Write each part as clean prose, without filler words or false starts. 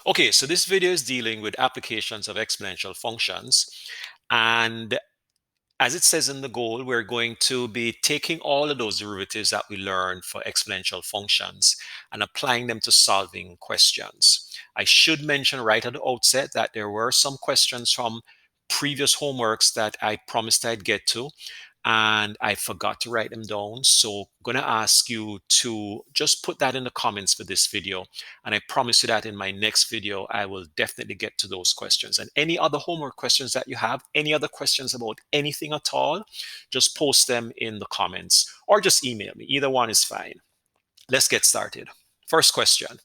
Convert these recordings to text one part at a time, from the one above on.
Okay, so this video is dealing with applications of exponential functions. And as it says in the goal, we're going to be taking all of those derivatives that we learned for exponential functions and applying them to solving questions. I should mention right at the outset that there were some questions from previous homeworks that I promised I'd get to, and I forgot to write them down. So I'm going to ask you to just put that in the comments for this video. And I promise you that in my next video, I will definitely get to those questions. And any other homework questions that you have, any other questions about anything at all, just post them in the comments or just email me. Either one is fine. Let's get started. First question.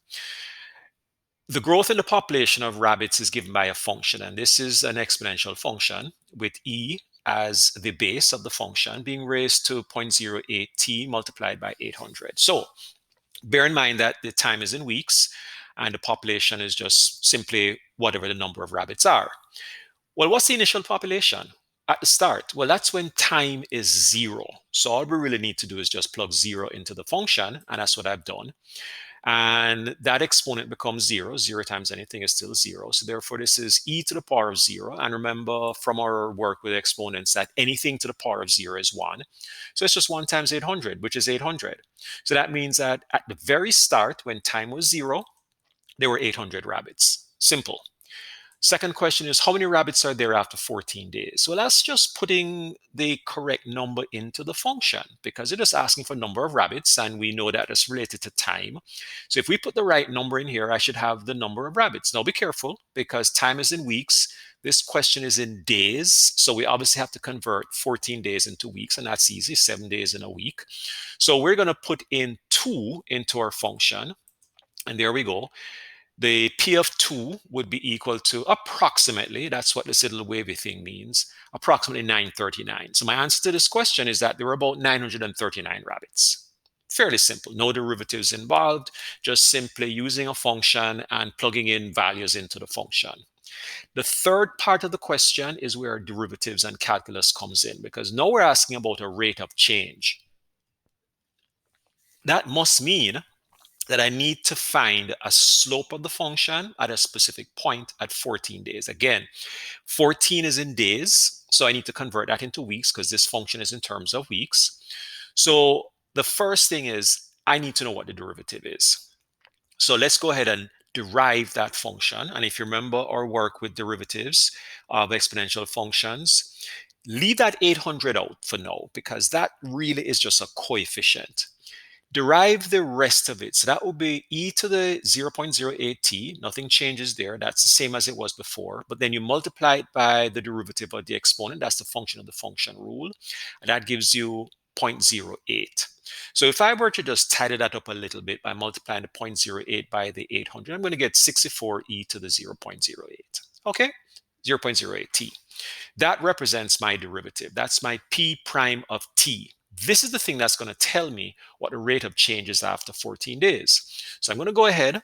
The growth in the population of rabbits is given by a function, and this is an exponential function with e as the base of the function being raised to 0.08t multiplied by 800. So bear in mind that the time is in weeks and the population is just simply whatever the number of rabbits are. Well, what's the initial population? At the start, well, that's when time is 0. So all we really need to do is just plug 0 into the function, and that's what I've done. And that exponent becomes 0. 0 times anything is still 0. So therefore, this is e to the power of 0. And remember from our work with exponents that anything to the power of 0 is 1. So it's just 1 times 800, which is 800. So that means that at the very start, when time was 0, there were 800 rabbits. Simple. Second question is, how many rabbits are there after 14 days? Well, that's just putting the correct number into the function because it is asking for number of rabbits, and we know that it's related to time. So if we put the right number in here, I should have the number of rabbits. Now be careful because time is in weeks. This question is in days. So we obviously have to convert 14 days into weeks, and that's easy, 7 days in a week. So we're going to put in 2 into our function, and there we go. The P of 2 would be equal to approximately, that's what this little wavy thing means, approximately 939. So my answer to this question is that there were about 939 rabbits. Fairly simple, no derivatives involved, just simply using a function and plugging in values into the function. The third part of the question is where derivatives and calculus comes in, because now we're asking about a rate of change. That must mean that I need to find a slope of the function at a specific point at 14 days. Again, 14 is in days, so I need to convert that into weeks because this function is in terms of weeks. So the first thing is I need to know what the derivative is. So let's go ahead and derive that function. And if you remember our work with derivatives of exponential functions, leave that 800 out for now because that really is just a coefficient. Derive the rest of it. So that will be e to the 0.08t. Nothing changes there. That's the same as it was before. But then you multiply it by the derivative of the exponent. That's the function of the function rule. And that gives you 0.08. So if I were to just tidy that up a little bit by multiplying the 0.08 by the 800, I'm going to get 64 e to the 0.08. Okay? 0.08t. That represents my derivative. That's my p prime of t. This is the thing that's going to tell me what the rate of change is after 14 days. So I'm going to go ahead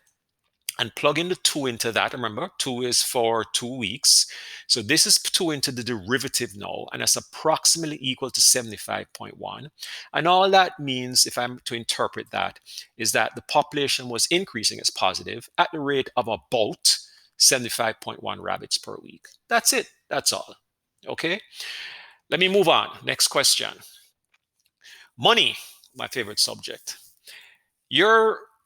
and plug in the 2 into that. Remember, 2 is for 2 weeks. So this is 2 into the derivative now, and that's approximately equal to 75.1. And all that means, if I'm to interpret that, is that the population was increasing as positive at the rate of about 75.1 rabbits per week. That's it. That's all. Okay? Let me move on. Next question. Money, my favorite subject.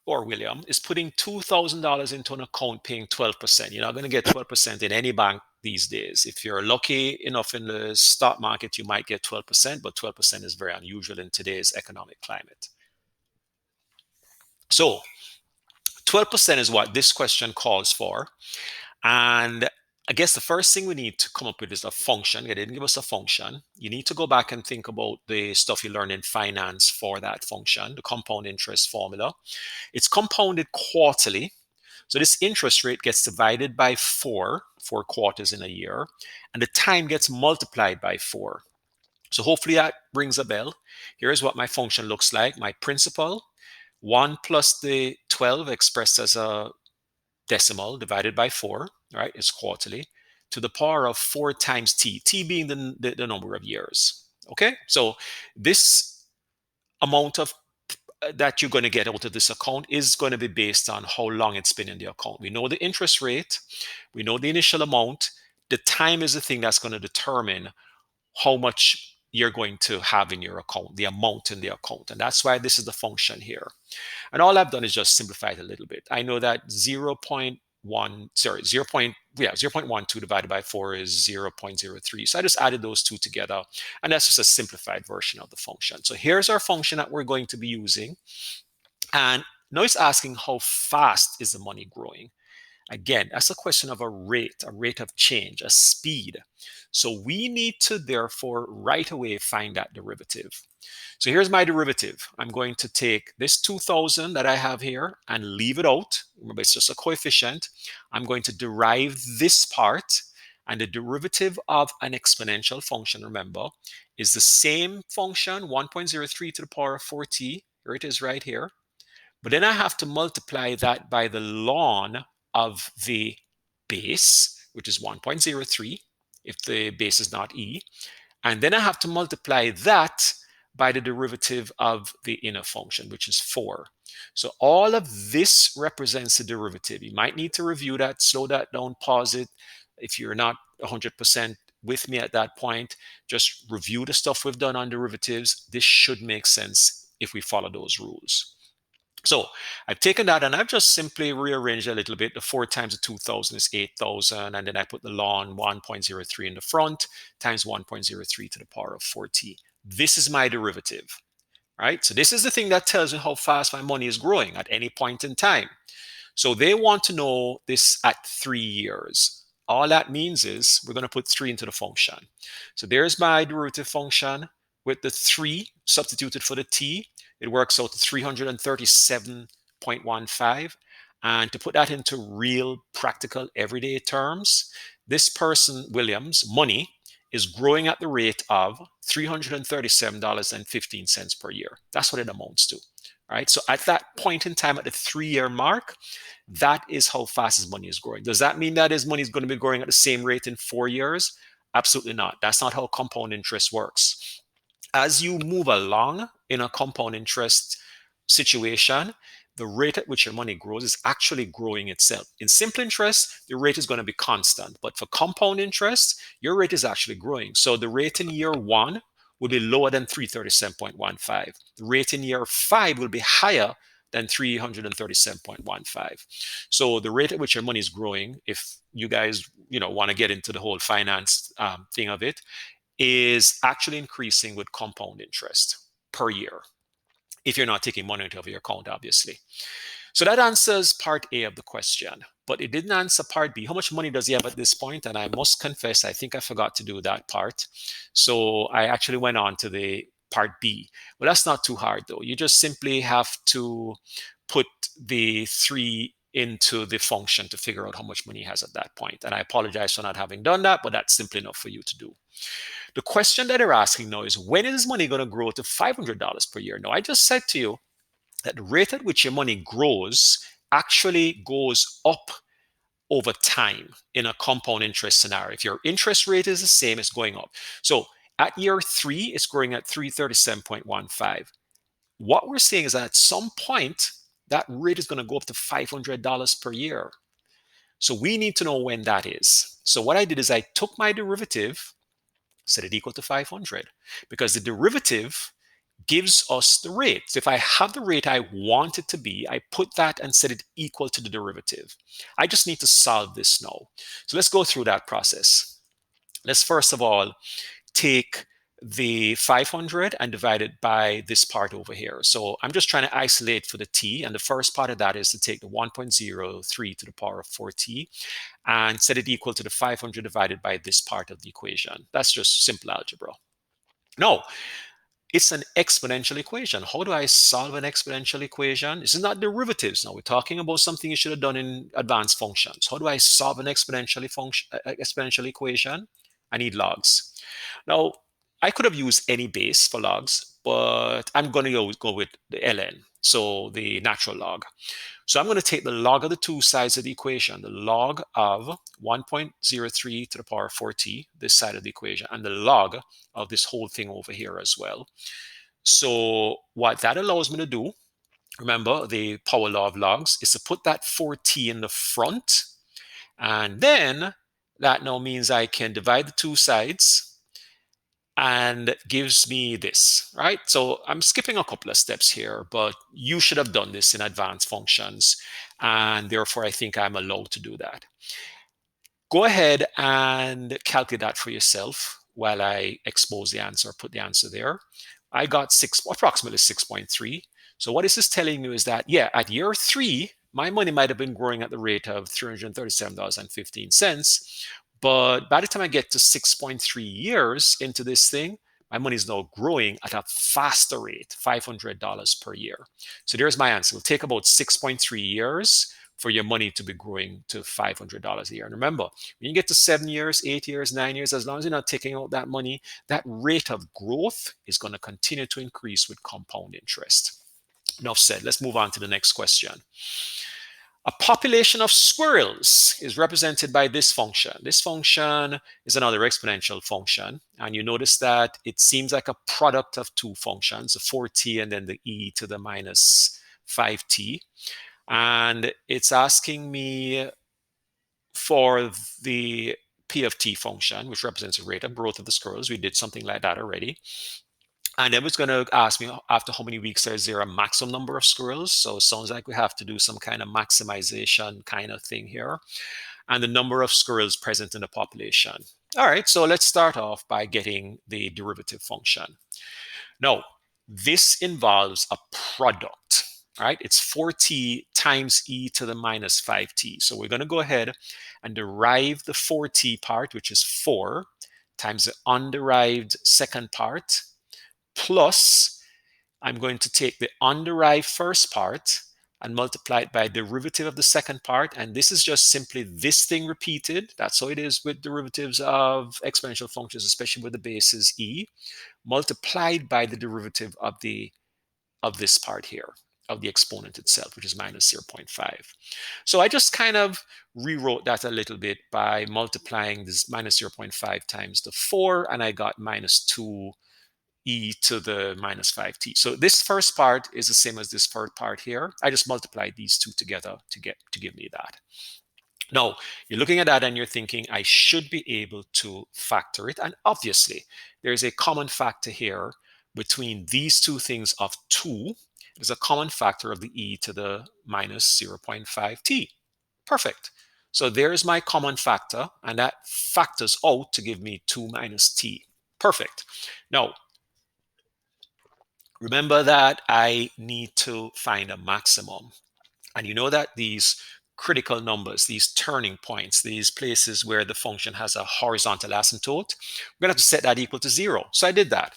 William is putting $2,000 into an account paying 12%. You're not going to get 12% in any bank these days. If you're lucky enough in the stock market, you might get 12%, but 12% is very unusual in today's economic climate. So 12% is what this question calls for. And I guess the first thing we need to come up with is a function. They didn't give us a function. You need to go back and think about the stuff you learned in finance for that function, the compound interest formula. It's compounded quarterly. So this interest rate gets divided by 4 quarters in a year, and the time gets multiplied by 4. So hopefully that rings a bell. Here's what my function looks like. My principal, 1 plus the 12 expressed as a decimal divided by 4, right? It's quarterly, to the power of 4 times t, t being the number of years. Okay, so this amount of that you're going to get out of this account is going to be based on how long it's been in the account. We know the interest rate, we know the initial amount. The time is the thing that's going to determine how much you're going to have in your account, the amount in the account. And that's why this is the function here. And all I've done is just simplify it a little bit. I know that 0.12 divided by 4 is 0.03. So I just added those two together, and that's just a simplified version of the function. So here's our function that we're going to be using. And now it's asking how fast is the money growing. Again, that's a question of a rate of change, a speed. So we need to therefore right away find that derivative. So here's my derivative. I'm going to take this 2,000 that I have here and leave it out. Remember, it's just a coefficient. I'm going to derive this part, and the derivative of an exponential function, remember, is the same function, 1.03 to the power of 4t. Here it is right here. But then I have to multiply that by the ln of the base, which is 1.03, if the base is not e. And then I have to multiply that by the derivative of the inner function, which is 4. So all of this represents the derivative. You might need to review that, slow that down, pause it. If you're not 100% with me at that point, just review the stuff we've done on derivatives. This should make sense if we follow those rules. So I've taken that and I've just simply rearranged a little bit. The 4 times the 2,000 is 8,000. And then I put the ln 1.03 in the front times 1.03 to the power of 4t. This is my derivative, right? So this is the thing that tells you how fast my money is growing at any point in time. So they want to know this at 3 years. All that means is we're going to put 3 into the function. So there's my derivative function with the 3 substituted for the t. It works out to 337.15. And to put that into real, practical, everyday terms, this person, Williams, money, is growing at the rate of $337.15 per year. That's what it amounts to. Right? So at that point in time, at the 3-year mark, that is how fast his money is growing. Does that mean that his money is going to be growing at the same rate in 4 years? Absolutely not. That's not how compound interest works. As you move along in a compound interest situation, the rate at which your money grows is actually growing itself. In simple interest, the rate is going to be constant. But for compound interest, your rate is actually growing. So the rate in year 1 will be lower than 337.15. The rate in year 5 will be higher than 337.15. So the rate at which your money is growing, if you guys want to get into the whole finance thing of it, is actually increasing with compound interest per year, if you're not taking money out of your account, obviously. So that answers part A of the question, but it didn't answer part B. How much money does he have at this point? And I must confess, I think I forgot to do that part. So I actually went on to the part B. Well, that's not too hard though. You just simply have to put the 3 into the function to figure out how much money he has at that point. And I apologize for not having done that, but that's simply enough for you to do. The question that they're asking now is, when is money going to grow to $500 per year? Now, I just said to you that the rate at which your money grows actually goes up over time in a compound interest scenario. If your interest rate is the same, it's going up. So at year 3, it's growing at 337.15. What we're saying is that at some point, that rate is going to go up to $500 per year. So we need to know when that is. So what I did is I took my derivative, set it equal to 500, because the derivative gives us the rate. So if I have the rate I want it to be, I put that and set it equal to the derivative. I just need to solve this now. So let's go through that process. Let's first of all take the 500 and divide it by this part over here. So I'm just trying to isolate for the t, and the first part of that is to take the 1.03 to the power of 4t and set it equal to the 500 divided by this part of the equation. That's just simple algebra. No, it's an exponential equation. How do I solve an exponential equation? This is not derivatives. Now we're talking about something you should have done in advanced functions. How do I solve an exponential equation? I need logs. Now, I could have used any base for logs, but I'm going to go with the ln, so the natural log. So I'm going to take the log of the two sides of the equation, the log of 1.03 to the power of 4t, this side of the equation, and the log of this whole thing over here as well. So what that allows me to do remember the power law of logs, is to put that 4t in the front. And then that now means I can divide the two sides and gives me this, right? So I'm skipping a couple of steps here, but you should have done this in advanced functions. And therefore, I think I'm allowed to do that. Go ahead and calculate that for yourself while I expose the answer, put the answer there. I got approximately 6.3. So what this is telling you is that, yeah, at year 3, my money might have been growing at the rate of $337.15. But by the time I get to 6.3 years into this thing, my money is now growing at a faster rate, $500 per year. So there's my answer. It'll take about 6.3 years for your money to be growing to $500 a year. And remember, when you get to 7 years, 8 years, 9 years, as long as you're not taking out that money, that rate of growth is going to continue to increase with compound interest. Enough said. Let's move on to the next question. A population of squirrels is represented by this function. This function is another exponential function. And you notice that it seems like a product of two functions, the 4t and then the e to the minus 5t. And it's asking me for the p of t function, which represents the rate of growth of the squirrels. We did something like that already. And then it's going to ask me after how many weeks is there a maximum number of squirrels. So it sounds like we have to do some kind of maximization kind of thing here. And the number of squirrels present in the population. All right, so let's start off by getting the derivative function. Now, this involves a product, right? It's 4t times e to the minus 5t. So we're going to go ahead and derive the 4t part, which is 4, times the underived second part, plus I'm going to take the underived first part and multiply it by derivative of the second part. And this is just simply this thing repeated. That's how it is with derivatives of exponential functions, especially with the basis e, multiplied by the derivative of this part here, of the exponent itself, which is minus 0.5. So I just kind of rewrote that a little bit by multiplying this minus 0.5 times the 4, and I got minus 2 e to the minus 5t. So this first part is the same as this third part here. I just multiplied these two together to give me that. Now, you're looking at that and you're thinking, I should be able to factor it. And obviously, there's a common factor here between these two things of 2. There's a common factor of the e to the minus 0.5t. Perfect. So there's my common factor, and that factors out to give me 2 minus t. Perfect. Now, remember that I need to find a maximum. And you know that these critical numbers, these turning points, these places where the function has a horizontal asymptote, we're going to have to set that equal to 0. So I did that.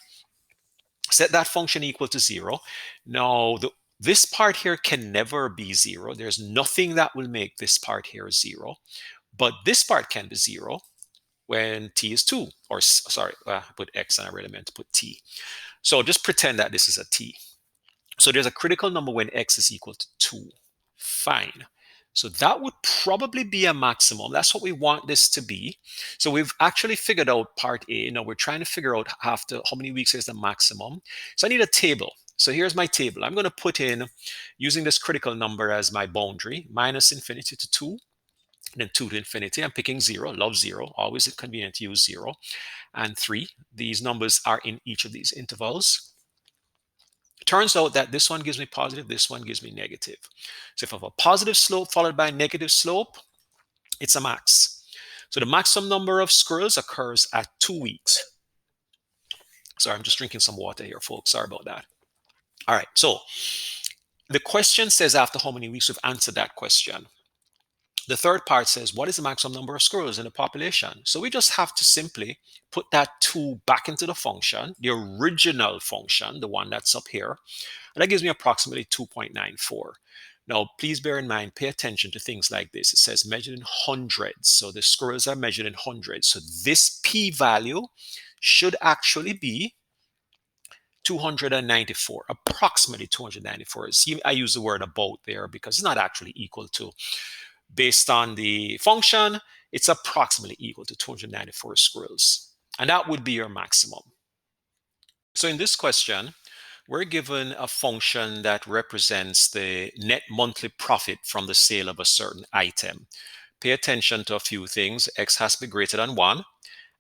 Set that function equal to 0. Now, this part here can never be 0. There's nothing that will make this part here 0. But this part can be 0 when t is 2. Or, sorry, I put x and I really meant to put t. So just pretend that this is a t. So there's a critical number when x is equal to 2. Fine. So that would probably be a maximum. That's what we want this to be. So we've actually figured out part A. Now we're trying to figure out after how many weeks is the maximum. So I need a table. So here's my table. I'm going to put in, using this critical number as my boundary, minus infinity to 2, and then 2 to infinity. I'm picking 0, love 0, always convenient to use 0, and 3. These numbers are in each of these intervals. Turns out that this one gives me positive, this one gives me negative. So if I have a positive slope followed by a negative slope, it's a max. So the maximum number of squirrels occurs at 2 weeks. Sorry, I'm just drinking some water here, folks. Sorry about that. All right, so the question says after how many weeks we've answered that question. The third part says, what is the maximum number of squirrels in the population? So we just have to simply put that 2 back into the function, the original function, the one that's up here, and that gives me approximately 2.94. Now, please bear in mind, pay attention to things like this. It says measured in hundreds. So the squirrels are measured in hundreds. So this p-value should actually be 294, approximately 294. See, I use the word about there because it's not actually equal to. Based on the function, it's approximately equal to 294 squirrels. And that would be your maximum. So in this question, we're given a function that represents the net monthly profit from the sale of a certain item. Pay attention to a few things. X has to be greater than 1,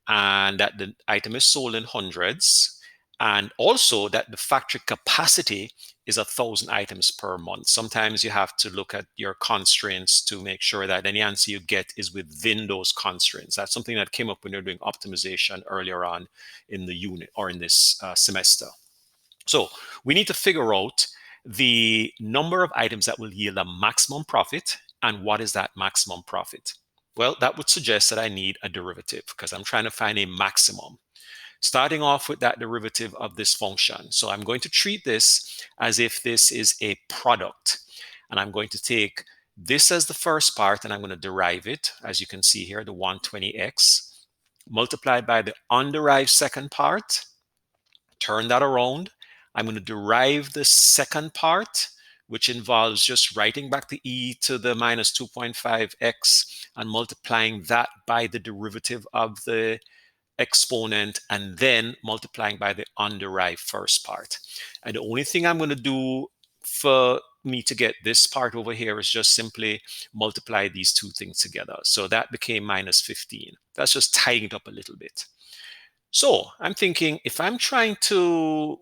and that the item is sold in hundreds, and also that the factory capacity is 1,000 items per month. Sometimes you have to look at your constraints to make sure that any answer you get is within those constraints. That's something that came up when you're doing optimization earlier on in the unit or in this semester. So we need to figure out the number of items that will yield a maximum profit, and what is that maximum profit? Well, that would suggest that I need a derivative because I'm trying to find a maximum. Starting off with that derivative of this function. So I'm going to treat this as if this is a product. And I'm going to take this as the first part, and I'm going to derive it, as you can see here, the 120x, multiplied by the underived second part. Turn that around. I'm going to derive the second part, which involves just writing back the e to the minus 2.5x and multiplying that by the derivative of the exponent and then multiplying by the underived first part. And the only thing I'm going to do for me to get this part over here is just simply multiply these two things together. So that became minus 15. That's just tying it up a little bit. So I'm thinking if I'm trying to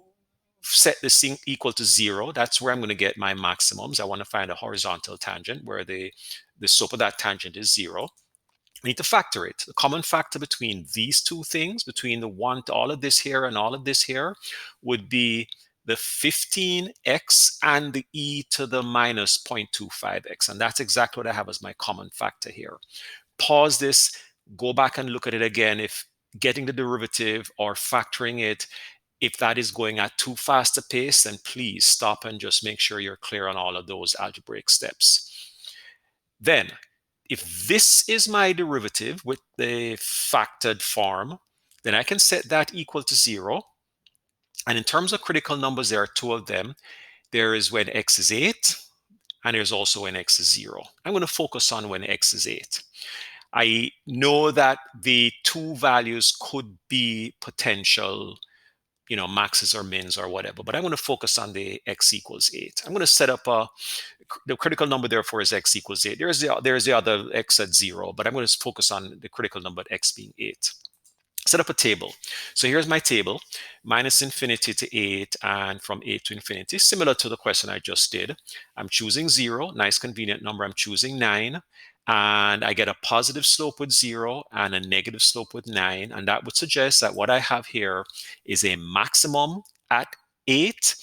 set this thing equal to 0, that's where I'm going to get my maximums. I want to find a horizontal tangent where the slope of that tangent is 0. I need to factor it. The common factor between these two things, between the one to all of this here and all of this here, would be the 15x and the e to the minus 0.25x. And that's exactly what I have as my common factor here. Pause this, go back and look at it again. If getting the derivative or factoring it, if that is going at too fast a pace, then please stop and just make sure you're clear on all of those algebraic steps. Then, if this is my derivative with the factored form, then I can set that equal to 0. And in terms of critical numbers, there are two of them. There is when x is 8, and there's also when x is 0. I'm going to focus on when x is 8. I know that the two values could be potential, maxes or mins or whatever, but I'm going to focus on the x equals 8. I'm going to set up the critical number therefore is x equals 8. There's the other x at 0, but I'm going to focus on the critical number at x being 8. Set up a table. So here's my table, minus infinity to 8 and from 8 to infinity, similar to the question I just did. I'm choosing 0, nice convenient number. I'm choosing 9, and I get a positive slope with 0 and a negative slope with 9. And that would suggest that what I have here is a maximum at 8.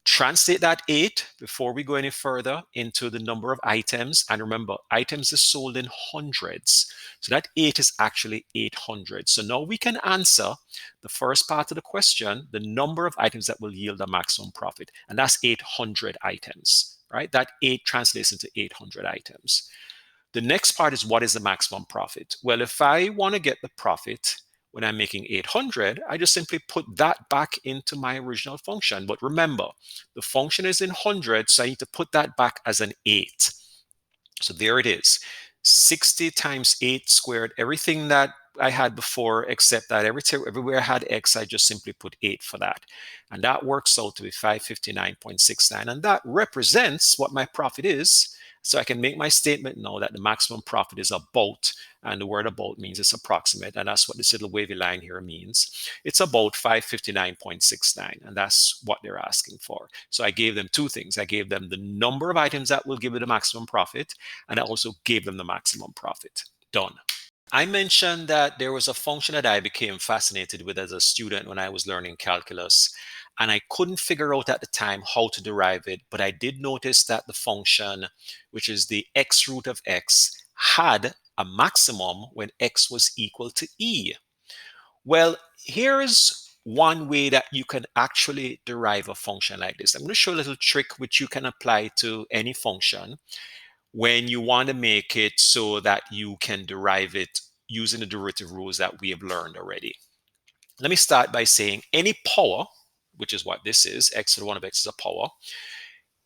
Translate that 8 before we go any further into the number of items. And remember, items is sold in hundreds. So that 8 is actually 800. So now we can answer the first part of the question, the number of items that will yield a maximum profit. And that's 800 items, right? That 8 translates into 800 items. The next part is what is the maximum profit? Well, if I want to get the profit when I'm making 800, I just simply put that back into my original function. But remember, the function is in hundreds, so I need to put that back as an 8. So there it is. 60 times 8 squared, everything that I had before, except that everywhere I had x, I just simply put 8 for that. And that works out to be 559.69. And that represents what my profit is. So I can make my statement now that the maximum profit is about, and the word about means it's approximate, and that's what this little wavy line here means. It's about 559.69, and that's what they're asking for. So I gave them two things. I gave them the number of items that will give it the maximum profit, and I also gave them the maximum profit. Done. I mentioned that there was a function that I became fascinated with as a student when I was learning calculus, and I couldn't figure out at the time how to derive it, but I did notice that the function, which is the x root of x, had a maximum when x was equal to e. Well, here's one way that you can actually derive a function like this. I'm going to show a little trick which you can apply to any function when you want to make it so that you can derive it using the derivative rules that we have learned already. Let me start by saying any power, which is what this is, x to the 1 of x is a power,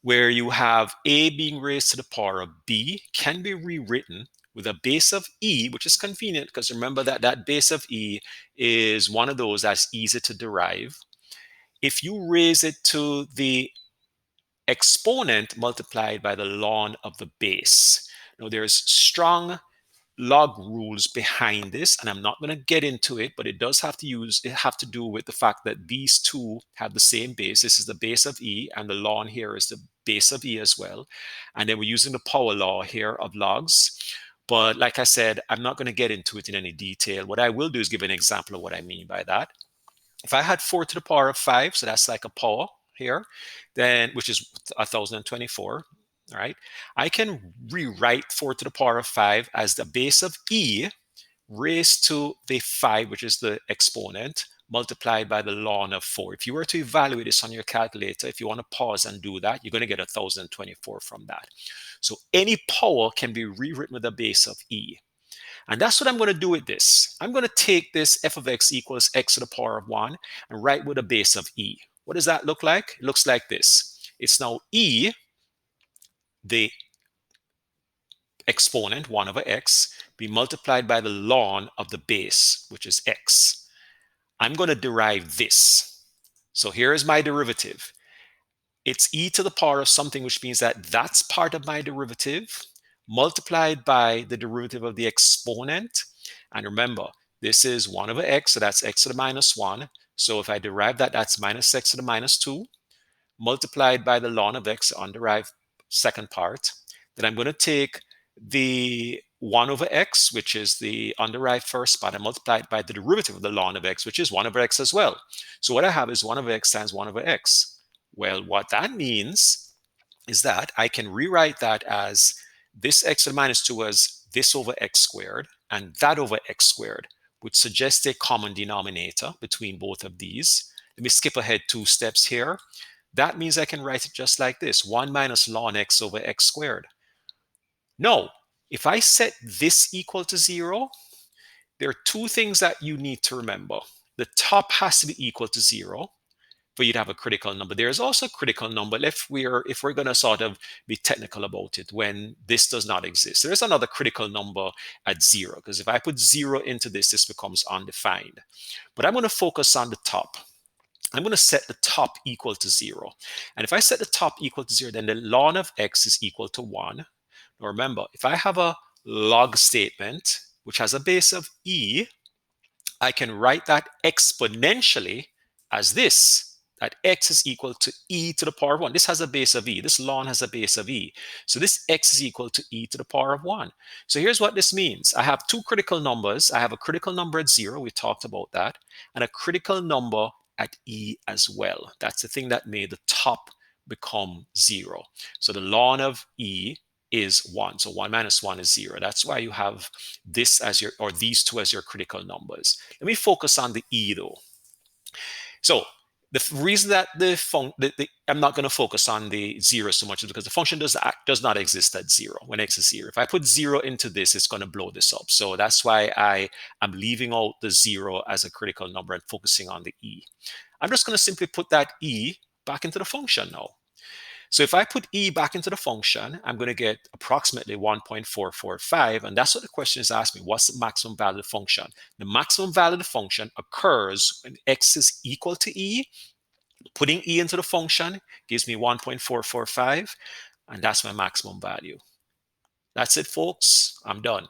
where you have a being raised to the power of b, can be rewritten with a base of e, which is convenient because remember that that base of e is one of those that's easy to derive. if you raise it to the exponent multiplied by the ln of the base. Now, there's strong log rules behind this, and I'm not going to get into it, but it does have to do with the fact that these two have the same base. This is the base of e, and the ln here is the base of e as well. And then we're using the power law here of logs. But like I said, I'm not going to get into it in any detail. What I will do is give an example of what I mean by that. If I had 4 to the power of 5, so that's like a power here, then which is 1024, all right? I can rewrite 4 to the power of 5 as the base of e raised to the 5, which is the exponent, multiplied by the ln of 4. If you were to evaluate this on your calculator, if you want to pause and do that, you're going to get 1024 from that. So any power can be rewritten with the base of e. And that's what I'm going to do with this. I'm going to take this f of x equals x to the power of 1 and write with a base of e. What does that look like? It looks like this. It's now e, the exponent, 1 over x, be multiplied by the ln of the base, which is x. I'm going to derive this. So here is my derivative. It's e to the power of something, which means that that's part of my derivative, multiplied by the derivative of the exponent. And remember, this is 1 over x, so that's x to the minus 1. So if I derive that, that's minus x to the minus 2, multiplied by the ln of x, underived second part. Then I'm going to take the 1 over x, which is the underived first part, and multiply it by the derivative of the ln of x, which is 1 over x as well. So what I have is 1 over x times 1 over x. Well, what that means is that I can rewrite that as this x to the minus 2 as this over x squared and that over x squared, which suggests a common denominator between both of these. Let me skip ahead 2 steps here. That means I can write it just like this, 1 minus ln x over x squared. No, if I set this equal to 0, there are 2 things that you need to remember. The top has to be equal to 0 for you to have a critical number. There is also a critical number if we're going to sort of be technical about it when this does not exist. There is another critical number at 0, because if I put 0 into this, this becomes undefined. But I'm going to focus on the top. I'm going to set the top equal to 0. And if I set the top equal to 0, then the ln of x is equal to 1. Now remember, if I have a log statement, which has a base of e, I can write that exponentially as this, that x is equal to e to the power of 1. This has a base of e. This ln has a base of e. So this x is equal to e to the power of 1. So here's what this means. I have 2 critical numbers. I have a critical number at 0. We talked about that. And a critical number at e as well. That's the thing that made the top become 0. So the ln of e is 1. So 1 minus 1 is 0. That's why you have this as your, or these two as your critical numbers. Let me focus on the e though. So the reason that I'm not going to focus on the 0 so much is because the function does not exist at 0 when x is 0. If I put 0 into this, it's going to blow this up. So that's why I am leaving out the 0 as a critical number and focusing on the e. I'm just going to simply put that e back into the function now. So if I put e back into the function, I'm going to get approximately 1.445, and that's what the question is asking me. What's the maximum value of the function? The maximum value of the function occurs when x is equal to e. Putting e into the function gives me 1.445, and that's my maximum value. That's it, folks. I'm done.